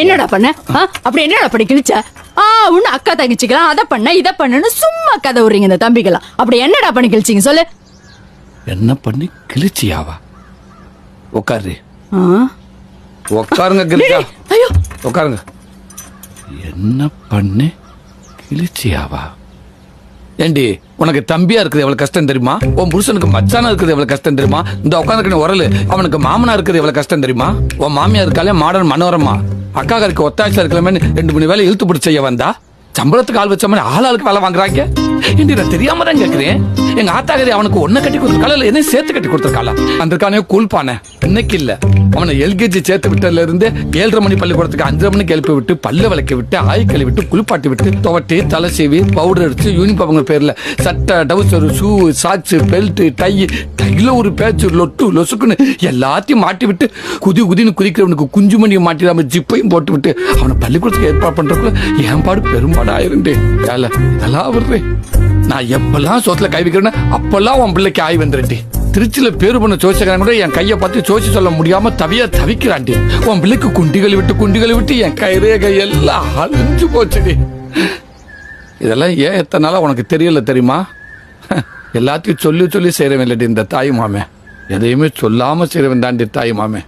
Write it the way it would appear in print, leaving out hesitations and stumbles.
என்னடா பண்ண? அப்படி என்னடா பண்ணி கிழிச்ச? ஒண்ணு அக்கா தங்கச்சிக்கலாம், அதை பண்ண இதை பண்ணுன்னு சும்மா கதை விடுறீங்க இந்த தம்பிக்கலாம். அப்படி என்னடா பண்ணி கிழிச்சிங்க சொல்லு. என்ன பண்ணி கிழிச்சியாவா? உட்காரு. உட்காருங்க கிழிச்சா. ஐயோ உட்காருங்க. என்ன பண்ணி கிழிச்சியாவா? ஏண்டி, உனக்கு தம்பியா இருக்குது எவ்வளவு கஷ்டம் தெரியுமா? உன் புருஷனுக்கு மச்சானா இருக்குது எவ்வளவு கஷ்டம் தெரியுமா? இந்த உட்காந்துக்கு உரலு அவனுக்கு மாமனா இருக்குது எவ்வளவு கஷ்டம் தெரியுமா? உன் மாமியா இருக்காலே மாடர்ன் மனோரமா, அக்காக்கு ஒத்தாய்ச்சா இருக்கலாமே 2 மணி வேலை இழுத்து பிடிச்ச செய்ய வந்தா சம்பளத்துக்கு ஆள் வச்ச மாதிரி ஆளுக்கு வேலை வாங்குறாங்க. ஏண்டி, நான் தெரியாம தான் கேட்கிறேன். எங்க ஆத்தாகரி அவனுக்கு ஒன்ன கட்டி கொடுத்துருக்காளா இல்ல என்ன சேர்த்து கட்டி கொடுத்துருக்காளா? அந்த கூழ்பானே இன்னைக்கு இல்ல, அவனை எல்கேஜி சேர்த்து விட்டதுல இருந்து 7:30 மணி பள்ளிக்கூடத்துக்கு 5:30 மணிக்கு எழுப்பி விட்டு பல்ல விளக்கி விட்டு ஆய் கழுவி விட்டு குளிப்பாட்டி விட்டு துவட்டி தலை சீவி பவுடர் அடிச்சு யூனிஃபார்ம் பேர்ல சட்டை டவுசர் ஷூ சாக்ஸ் பெல்ட் டைல ஒரு பேச்சு லொட்டு லொசுக்குன்னு எல்லாத்தையும் மாட்டி விட்டு குதின்னு குதிக்கிறவனுக்கு குஞ்சு மணியை மாட்டிடாம ஜிப்பையும் போட்டு விட்டு அவனை பள்ளிக்கூடத்துக்கு ஏற்பாடு பண்றதுக்குள்ள என் பாடு பெரும்பாடு ஆயிருந்தே. இதெல்லாம் வருது. நான் எப்பெல்லாம் சோத்துல கை வைக்கிறேன்னு அப்பெல்லாம் உன் பிள்ளைக்கு ஆய் வந்துருண்டி. திருச்சியில பேரு பண்ண சோசியக்காரன் கூட என் கையை பார்த்து சோசி சொல்ல முடியாம தவிக்கிறாண்டி. உன் பிள்ளைக்கு குண்டிகளை விட்டு என் கையெல்லாம் அழிஞ்சு போச்சுடி. இதெல்லாம் ஏன் எத்தனை நாளா உனக்கு தெரியல தெரியுமா? எல்லாத்தையும் சொல்லி செய்யறவன் இல்லடி இந்த தாய் மாமே. எதையுமே சொல்லாம செய்யறவன் தாண்டி தாய் மாமே.